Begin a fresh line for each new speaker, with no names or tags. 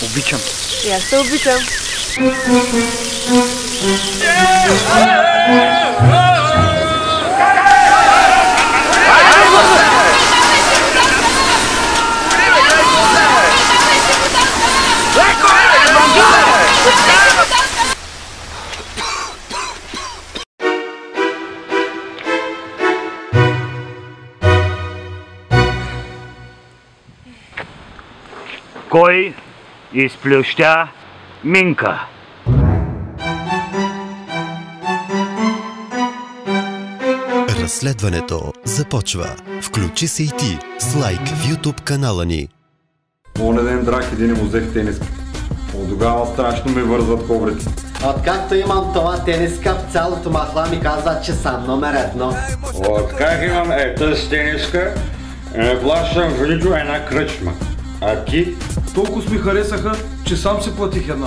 Обичам.
И аз те обичам.
Кой изплюща Минка?
Разследването започва. Включи се и ти с лайк в YouTube канала ни.
Оня ден драх един му взех тениска. От тогава страшно ми вързват коврите.
Откакто имам това тениска, в цялото махла ми казват, че съм номер 1.
Откак имам тази тениска, не плащам в нито една кръчма. А ти?
Толкова ми харесаха, че сам си платих една.